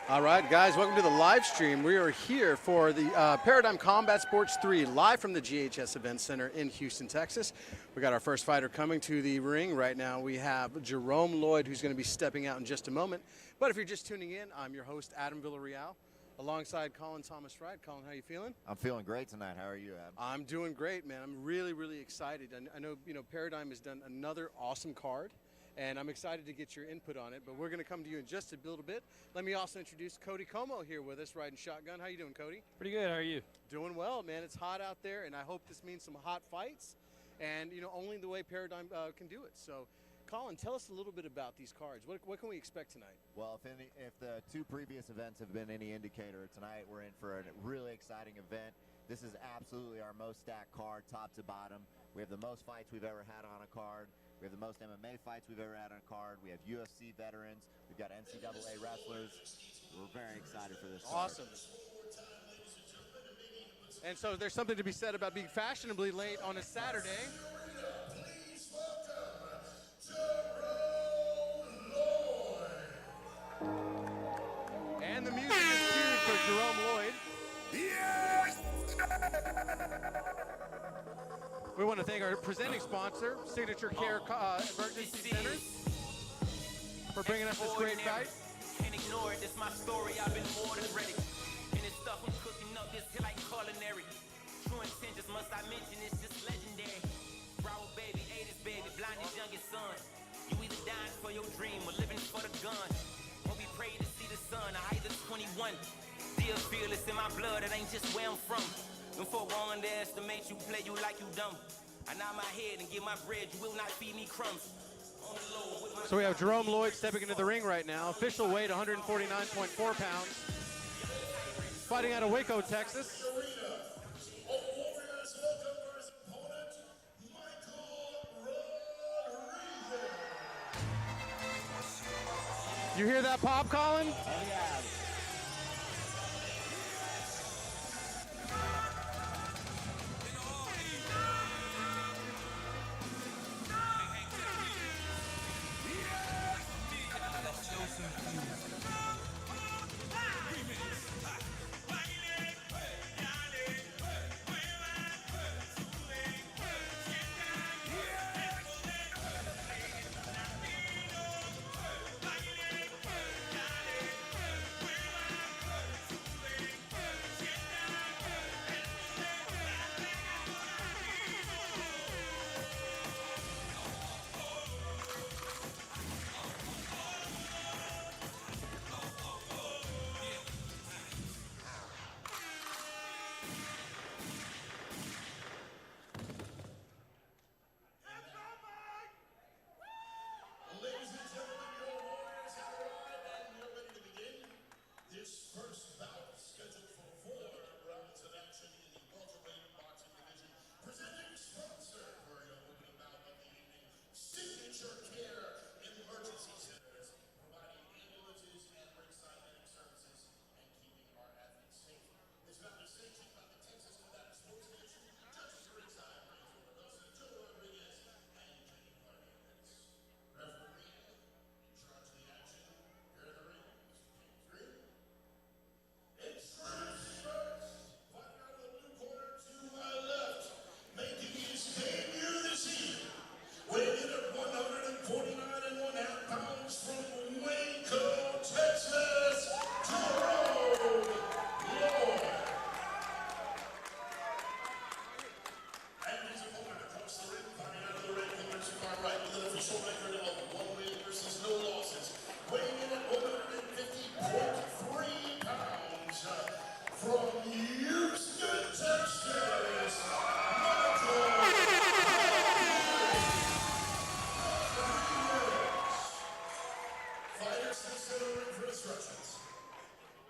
All right, guys, welcome to the live stream. We are here for the Paradigm Combat Sports 3, live from the GHS Event Center in Houston, Texas. We got our first fighter coming to the ring right now. We have Jerome Lloyd, who's going to be stepping out in just a moment. But if you're just tuning in, I'm your host, Adam Villarreal, alongside Colin Thomas Wright. Colin, how you feeling? I'm feeling great tonight. How are you, Adam? I'm doing great, man. I'm really, really excited. I know, Paradigm has done another awesome card, and I'm excited to get your input on it, but we're going to come to you in just a little bit. Let me also introduce Cody Como here with us, riding shotgun. How you doing, Cody? Pretty good. How are you? Doing well, man. It's hot out there, and I hope this means some hot fights, and, only the way Paradigm can do it. So, Colin, tell us a little bit about these cards. What can we expect tonight? Well, if the two previous events have been any indicator, tonight we're in for a really exciting event. This is absolutely our most stacked card, top to bottom. We have the most fights we've ever had on a card. We have the most MMA fights we've ever had on a card. We have UFC veterans. We've got NCAA wrestlers. We're very excited for this card. Awesome. And so there's something to be said about being fashionably late on a Saturday. And the music is cued for Jerome Lloyd. Yes! We want to thank our presenting sponsor, Signature Care Emergency Centers, for bringing us this great fight. Can't ignore it, it's my story, I've been more than ready. And this stuff I'm cooking up, this here like culinary. True intentions, must I mention, it's just legendary. Bravo baby, 80s baby, blindest youngest son. You either dying for your dream or living for the gun. Won't be praying to see the sun, I either 21. Dear fearless in my blood, it ain't just where I'm from. Them folk won't underestimate you, play you like you dumb. I nod my head and give my bread, you will not feed me crumbs. So we have Jerome Lloyd stepping into the ring right now. Official weight 149.4 pounds. Fighting out of Waco, Texas. You hear that pop, Colin? Oh, yeah.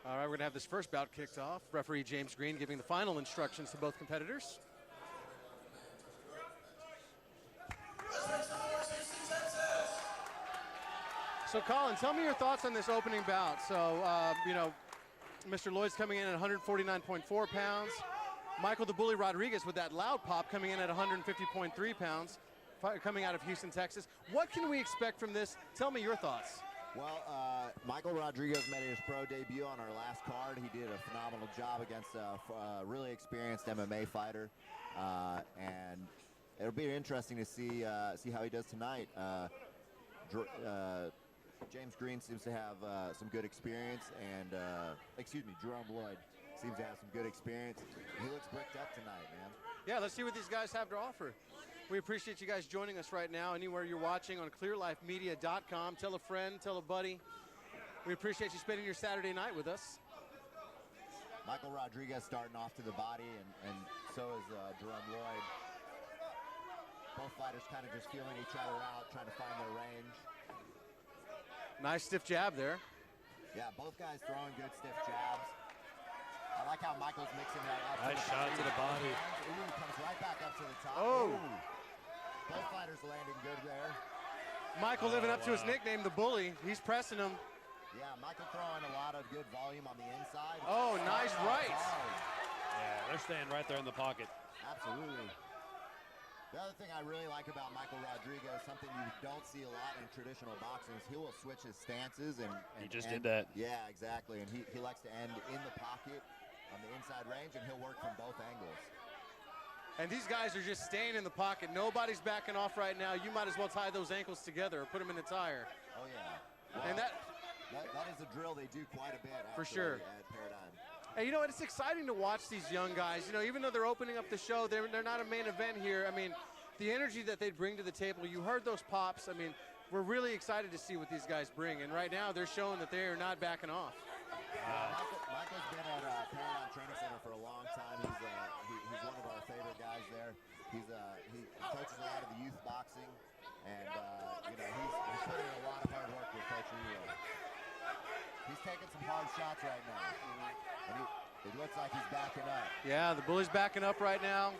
All right, we're going to have this first bout kicked off. Referee James Green giving the final instructions to both competitors. So, Colin, tell me your thoughts on this opening bout. So, Mr. Lloyd's coming in at 149.4 pounds. Michael the Bully Rodriguez with that loud pop coming in at 150.3 pounds, coming out of Houston, Texas. What can we expect from this? Tell me your thoughts. Well, Michael Rodriguez made his pro debut on our last card. He did a phenomenal job against a really experienced MMA fighter, and it'll be interesting to see how he does tonight. James Green seems to have some good experience, and Jerome Lloyd seems to have some good experience. He looks bricked up tonight, man. Yeah, let's see what these guys have to offer. We appreciate you guys joining us right now, anywhere you're watching on clearlifemedia.com. Tell a friend, tell a buddy. We appreciate you spending your Saturday night with us. Michael Rodriguez starting off to the body, and so is Jerome Lloyd. Both fighters kind of just feeling each other out, trying to find their range. Nice stiff jab there. Yeah, both guys throwing good stiff jabs. I like how Michael's mixing that up. Nice shot to the body. Ooh, comes right back up to the top. Oh. Ooh. Both fighters landing good there. Michael living up to his nickname, the Bully. He's pressing him. Yeah, Michael throwing a lot of good volume on the inside. Oh, nice right. Yeah, they're staying right there in the pocket. Absolutely. The other thing I really like about Michael Rodriguez, something you don't see a lot in traditional boxing, is he will switch his stances and He just did that. Yeah, exactly. And he likes to end in the pocket on the inside range, and he'll work from both angles. And these guys are just staying in the pocket. Nobody's backing off right now. You might as well tie those ankles together or put them in the tire. Oh, yeah. Well, And that is a drill they do quite a bit, actually, For sure. at Paradigm. And you know what? It's exciting to watch these young guys. You know, even though they're opening up the show, they're not a main event here. I mean, the energy that they bring to the table, you heard those pops. I mean, we're really excited to see what these guys bring. And right now, they're showing that they are not backing off. Michael's been at Paradigm Training Center for a long time. He's one of our favorite guys there. He coaches a lot of the youth boxing, and he's putting in a lot of hard work with Coach Rio. He's taking some hard shots right now, and it looks like he's backing up. Yeah, the Bully's backing up right now.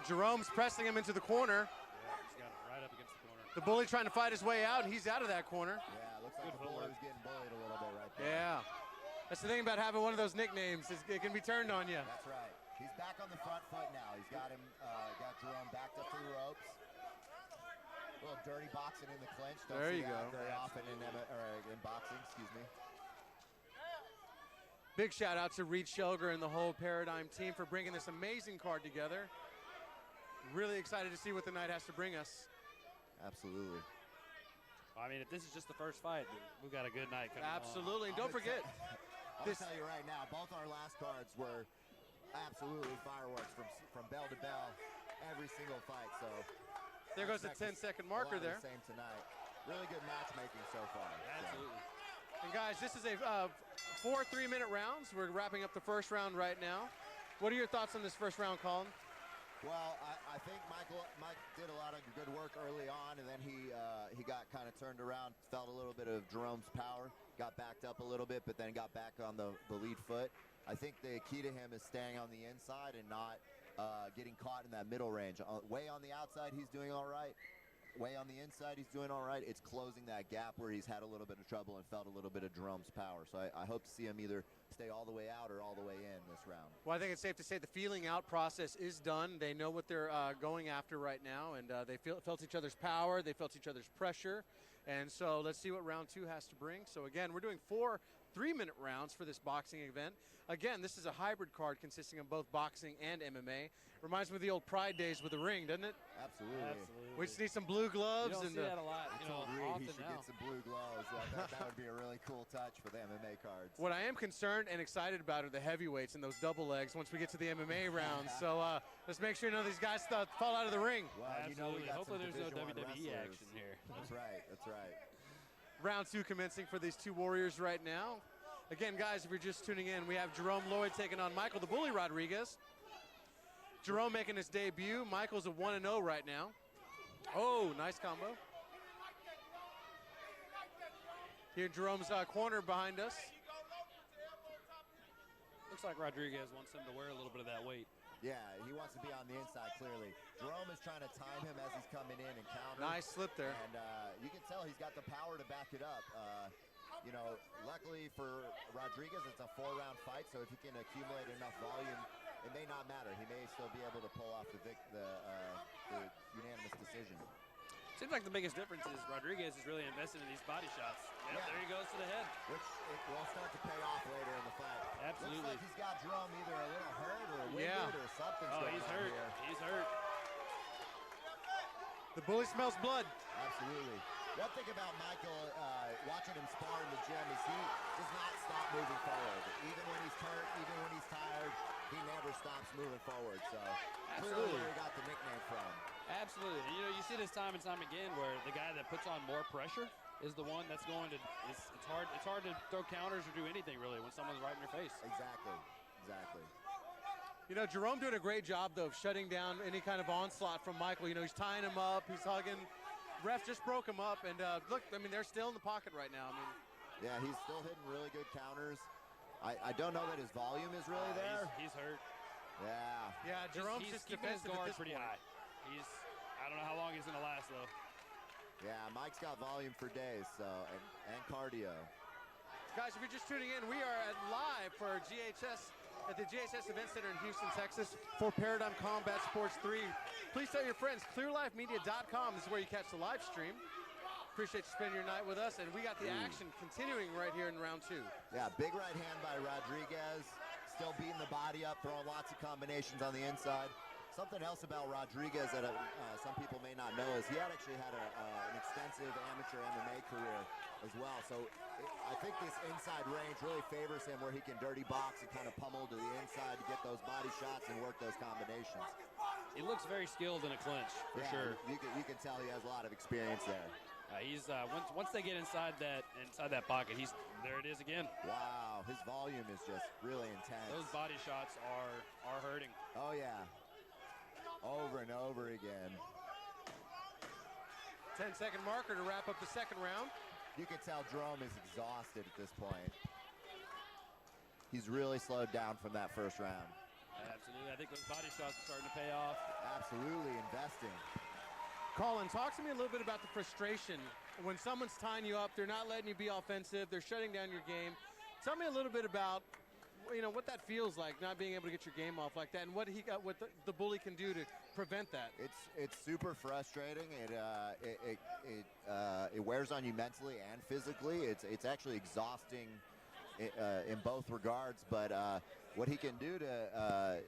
Jerome's pressing him into the corner. Yeah, he's got it right up against the corner. The Bully trying to fight his way out, and he's out of that corner. Yeah, it looks like the Bully was getting bullied a little bit right there. Yeah. That's the thing about having one of those nicknames, is it can be turned on you. That's right. He's back on the front foot now. He's got Jerome backed up to the ropes. A little dirty boxing in the clinch. Don't There see you that go. very often in boxing, excuse me. Big shout out to Reed Shelger and the whole Paradigm team for bringing this amazing card together. Really excited to see what the night has to bring us. Absolutely. I mean, if this is just the first fight, we've got a good night coming on. Absolutely. And don't forget, I'll tell you right now, both our last cards were absolutely fireworks from bell to bell, every single fight. So there goes the 10-second marker there. Same tonight. Really good matchmaking so far. Absolutely. And guys, this is a 4 3-minute rounds. We're wrapping up the first round right now. What are your thoughts on this first round, Colin? Well, I think Mike did a lot of good work early on, and then he got kind of turned around, felt a little bit of Jerome's power, got backed up a little bit, but then got back on the lead foot. I think the key to him is staying on the inside and not getting caught in that middle range. Way on the outside, he's doing all right. Way on the inside, he's doing all right. It's closing that gap where he's had a little bit of trouble and felt a little bit of Jerome's power. So I hope to see him either stay all the way out or all the way in this round. Well, I think it's safe to say the feeling out process is done. They know what they're going after right now, and they felt each other's power. They felt each other's pressure. And so let's see what round 2 has to bring. So again, we're doing 4 3-minute rounds for this boxing event. Again, this is a hybrid card consisting of both boxing and MMA. Reminds me of the old Pride days with the ring, doesn't it? Absolutely. We just need some blue gloves. You don't and see that a lot, I told Reed he often should now. get some blue gloves. That would be a really cool touch for the MMA cards. What I am concerned and excited about are the heavyweights and those double legs once we get to the MMA rounds. So let's make sure none of these guys fall out of the ring. Well, Absolutely. we got Hopefully some there's no Division I WWE wrestlers. action here. That's right. That's right. Round 2 commencing for these two warriors right now. Again, guys, if you're just tuning in, we have Jerome Lloyd taking on Michael the Bully Rodriguez. Jerome making his debut. Michael's a 1-0 right now. Oh, nice combo. Here in Jerome's corner behind us. Looks like Rodriguez wants him to wear a little bit of that weight. Yeah, he wants to be on the inside, clearly. Jerome is trying to time him as he's coming in and counter. Nice slip there. And you can tell he's got the power to back it up. Luckily for Rodriguez, it's a 4-round fight, so if he can accumulate enough volume, it may not matter. He may still be able to pull off the unanimous decision. Seems like the biggest difference is Rodriguez is really invested in these body shots. Yep, Yeah. there he goes to the head. Which it will start to pay off later in the fight. Absolutely. Looks like he's got Jerome either a little hurt or winded Yeah. or something's Oh, going he's on hurt. here. He's hurt. The bully smells blood. Absolutely. One thing about Michael, watching him spar in the gym, is he does not stop moving forward. Even when he's hurt, even when he's tired, he never stops moving forward. So clearly where he got the nickname from. Absolutely. And, you know, you see this time and time again where the guy that puts on more pressure is the one that's going to. It's hard to throw counters or do anything really when someone's right in your face. Exactly. Exactly. You know, Jerome doing a great job, though, of shutting down any kind of onslaught from Michael. You know, he's tying him up, he's hugging. Ref just broke him up, and look, I mean, they're still in the pocket right now. I mean, Yeah, he's still hitting really good counters. I don't know that his volume is really there. He's hurt. Yeah. yeah, Jerome's he's just keeping his defensive at guard this pretty point. high. I don't know how long he's going to last, though. Yeah, Mike's got volume for days, so and cardio. Guys, if you're just tuning in, we are live for GHS at the GHS Event Center in Houston, Texas for Paradigm Combat Sports 3. Please tell your friends, clearlifemedia.com is where you catch the live stream. Appreciate you spending your night with us, and we got the action continuing right here in round 2. Yeah, big right hand by Rodriguez. Still beating the body up, throwing lots of combinations on the inside. Something else about Rodriguez that some people may not know is he actually had an extensive amateur MMA career as well. So I think this inside range really favors him where he can dirty box and kind of pummel to the inside to get those body shots and work those combinations. He looks very skilled in a clinch, for Yeah, sure. You can tell he has a lot of experience there. He's once they get inside that pocket, there it is again. Wow, his volume is just really intense. Those body shots are hurting. Oh yeah, over and over again. 10-second marker to wrap up the second round. You can tell Jerome is exhausted at this point. He's really slowed down from that first round. Absolutely. I think those body shots are starting to pay off. Absolutely investing. Colin, talk to me a little bit about the frustration. When someone's tying you up, they're not letting you be offensive, they're shutting down your game. Tell me a little bit about, you know, what that feels like, not being able to get your game off like that, and what the bully can do to prevent that. It's super frustrating. It wears on you mentally and physically. It's actually exhausting in both regards. But what he can do to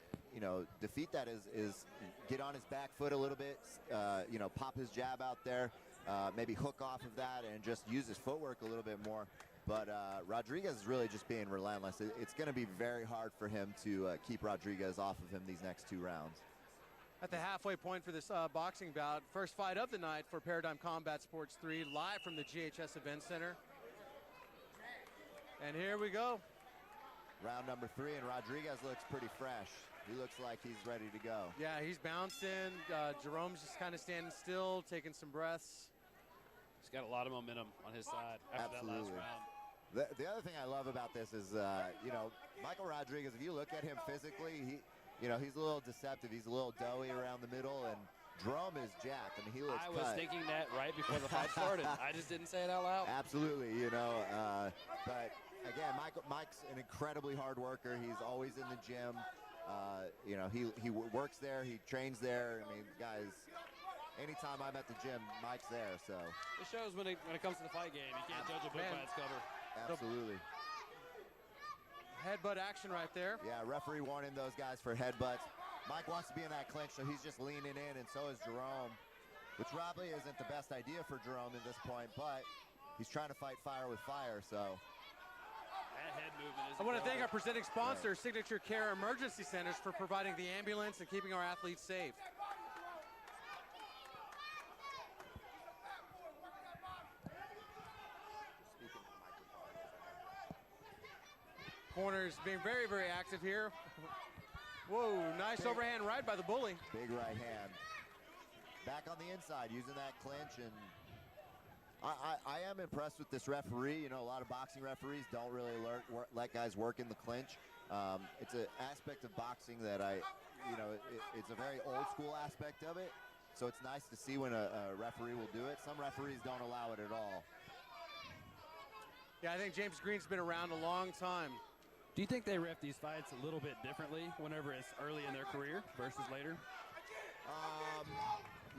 defeat that is get on his back foot a little bit. Pop his jab out there, maybe hook off of that, and just use his footwork a little bit more. But Rodriguez is really just being relentless. It's going to be very hard for him to keep Rodriguez off of him these next 2 rounds. At the halfway point for this boxing bout, first fight of the night for Paradigm Combat Sports 3, live from the GHS Event Center. And here we go. Round number 3, and Rodriguez looks pretty fresh. He looks like he's ready to go. Yeah, he's bouncing. Jerome's just kind of standing still, taking some breaths. He's got a lot of momentum on his side after Absolutely. that last round. The other thing I love about this is, Michael Rodriguez, if you look at him physically, he's a little deceptive. He's a little doughy around the middle, and Jerome is jacked. I mean, he looks I was cut. thinking that right before the fight started. I just didn't say it out loud. Absolutely, but again, Mike's an incredibly hard worker. He's always in the gym. He works there. He trains there. I mean, guys, anytime I'm at the gym, Mike's there. So It shows when it comes to the fight game. You can't judge a book by its cover. absolutely. Headbutt action right there. Yeah, referee warning those guys for headbutts. Mike wants to be in that clinch, so he's just leaning in, and so is Jerome, which probably isn't the best idea for Jerome at this point, but he's trying to fight fire with fire, so. That head movement is I want to thank our incredible. presenting sponsor, Signature Care Emergency Centers, for providing the ambulance and keeping our athletes safe. Corners being very, very active here. Whoa, nice overhand right by the bully. Big right hand. Back on the inside, using that clinch, and I am impressed with this referee. You know, a lot of boxing referees don't really let guys work in the clinch. It's an aspect of boxing that it's a very old school aspect of it. So it's nice to see when a referee will do it. Some referees don't allow it at all. Yeah, I think James Green's been around a long time. Do you think they ref these fights a little bit differently whenever it's early in their career versus later?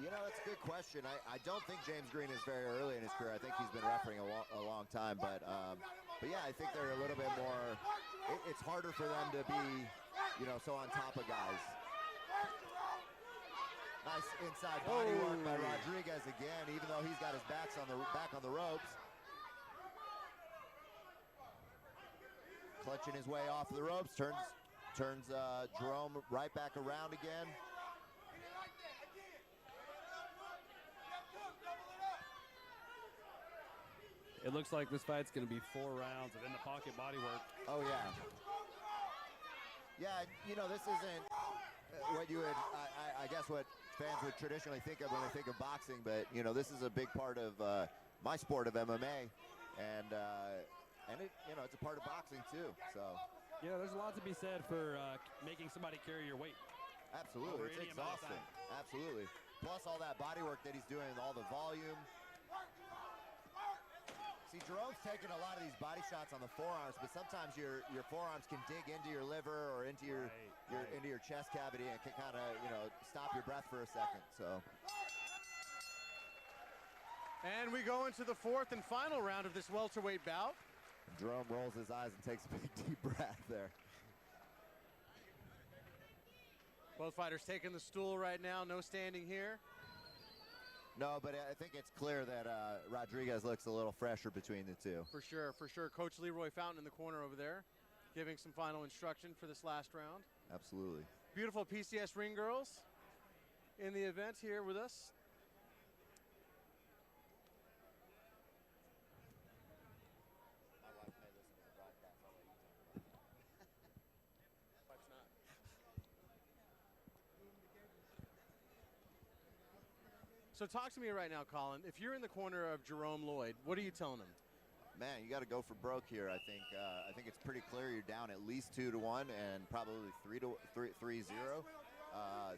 You know, that's a good question. I don't think James Green is very early in his career. I think he's been refereeing a long time, but yeah, I think they're a little bit more. It's harder for them to be, you know, so on top of guys. Nice inside body work by Rodriguez again, even though he's got his back on the ropes. Clutching his way off the ropes, turns Jerome right back around again. It looks like this fight's going to be 4 rounds of in-the-pocket body work. Oh, yeah. Yeah, you know, this isn't what you would, I guess what fans would traditionally think of when they think of boxing, but, you know, this is a big part of my sport of MMA, and it, you know, it's a part of boxing, too, so. Yeah, there's a lot to be said for making somebody carry your weight. Absolutely, it's exhausting. Absolutely. Plus all that body work that he's doing, all the volume. See, Jerome's taking a lot of these body shots on the forearms, but sometimes your forearms can dig into your liver or into your into your chest cavity and can kind of, you know, stop your breath for a second. So. And we go into the 4th and final round of this welterweight bout. Jerome rolls his eyes and takes a big deep breath there. Both fighters taking the stool right now, no standing here. No, but I think it's clear that Rodriguez looks a little fresher between the two. For sure, for sure. Coach Leroy Fountain in the corner over there, giving some final instruction for this last round. Absolutely. Beautiful PCS ring girls in the event here with us. So talk to me right now, Colin. If you're in the corner of Jerome Lloyd, what are you telling him? Man, you got to go for broke here. I think it's pretty clear you're down at least 2-1 and probably 3-0.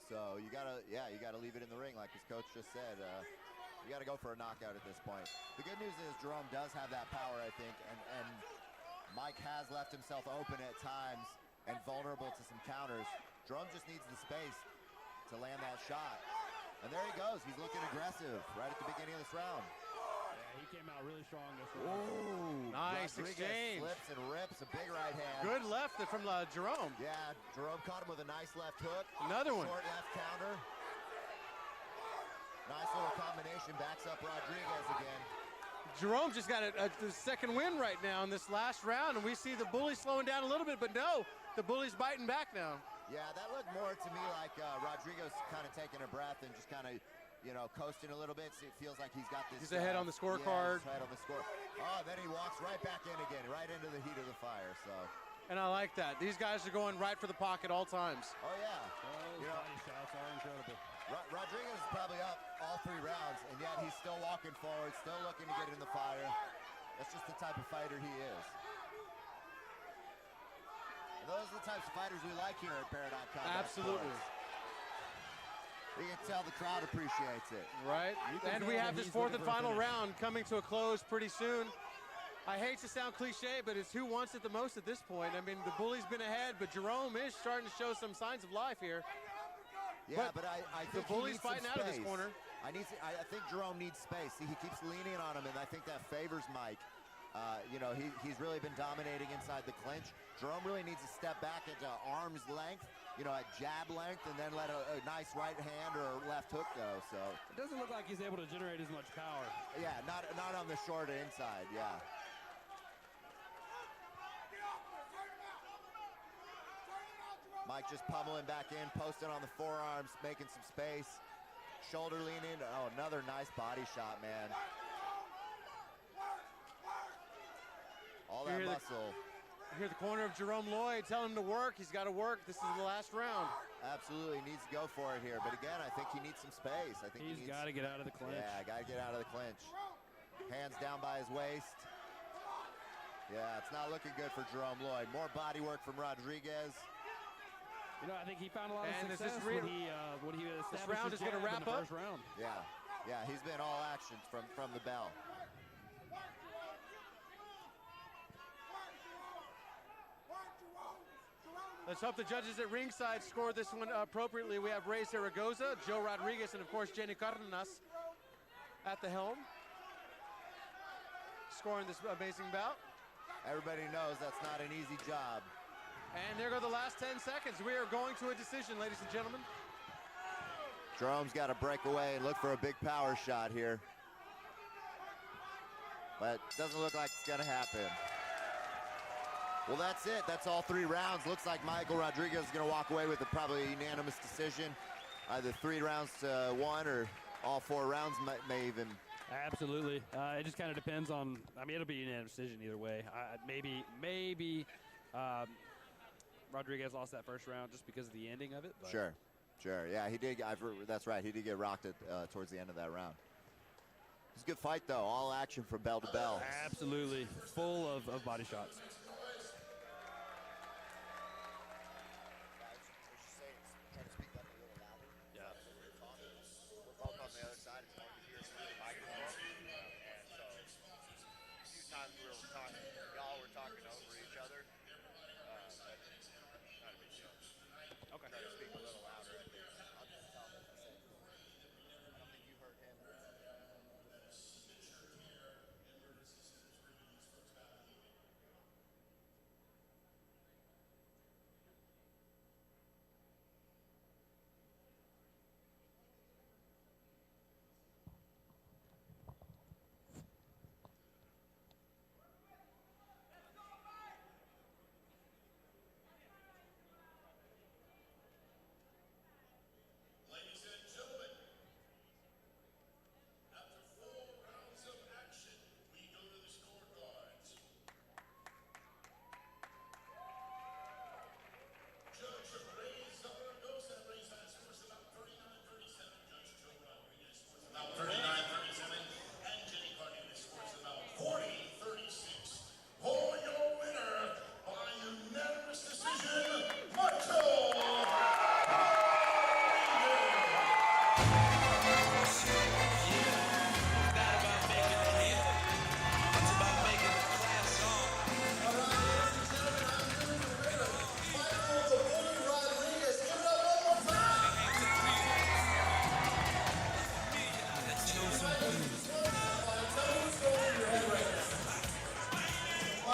So you gotta leave it in the ring, like his coach just said. You gotta go for a knockout at this point. The good news is Jerome does have that power, I think, and Mike has left himself open at times and vulnerable to some counters. Jerome just needs the space to land that shot. And there he goes. He's looking aggressive right at the beginning of this round. Yeah, he came out really strong this round. Ooh, nice Rodriguez exchange. Slips and rips a big right hand. Good left from Jerome. Yeah, Jerome caught him with a nice left hook. Another one. Short left counter. Nice little combination. Backs up Rodriguez again. Jerome just got a second win right now in this last round, and we see the bully slowing down a little bit, but no, the bully's biting back now. Yeah, that looked more to me like Rodriguez kind of taking a breath and just kind of, you know, coasting a little bit. So it feels like he's got this. He's ahead on the scorecard. Yeah, he's ahead on the score. Oh, then he walks right back in again, right into the heat of the fire. So. And I like that. These guys are going right for the pocket all times. Oh yeah. Those body shots are incredible. Rodriguez is probably up all 3 rounds, and yet he's still walking forward, still looking to get in the fire. That's just the type of fighter he is. And those are the types of fighters we like here at Paradigm Combat Absolutely. Sports. You can tell the crowd appreciates it. Right. And we have this 4th and final round coming to a close pretty soon. I hate to sound cliche, but it's who wants it the most at this point. I mean, the bully's been ahead, but Jerome is starting to show some signs of life here. Yeah, but I think the bully's fighting out of this corner. I think Jerome needs space. See, he keeps leaning on him, and I think that favors Mike. You know, he's really been dominating inside the clinch. Jerome really needs to step back into arm's length, you know, at jab length, and then let a nice right hand or left hook go. So it doesn't look like he's able to generate as much power. Yeah, not on the short inside. Yeah. Mike just pummeling back in, posting on the forearms, making some space. Shoulder leaning. Oh, another nice body shot, man. All that muscle. Here at the corner of Jerome Lloyd, tell him to work. He's got to work. This is the last round. Absolutely needs to go for it here. But again, I think he needs some space. I think he's got to get out of the clinch. Yeah, got to get out of the clinch. Hands down by his waist. Yeah, it's not looking good for Jerome Lloyd. More body work from Rodriguez. You know, I think he found a lot of success when he established this round is going to wrap up. First round. Yeah, he's been all action from the bell. Let's hope the judges at ringside scored this one appropriately. We have Ray Zaragoza, Joe Rodriguez, and of course Jenny Cardenas at the helm, scoring this amazing bout. Everybody knows that's not an easy job. And there go the last 10 seconds. We are going to a decision, ladies and gentlemen. Jerome's got to break away and look for a big power shot here. But doesn't look like it's going to happen. Well, that's it. That's all 3 rounds. Looks like Michael Rodriguez is going to walk away with a probably unanimous decision. Either 3 rounds to 1 or all 4 rounds may even. Absolutely. It just kind of depends on, I mean, it'll be a unanimous decision either way. Maybe Rodriguez lost that first round just because of the ending of it. But. Sure. Yeah, he did. That's right. He did get rocked towards the end of that round. It's a good fight, though. All action from bell to bell. Absolutely. Full of body shots.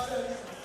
Thank you.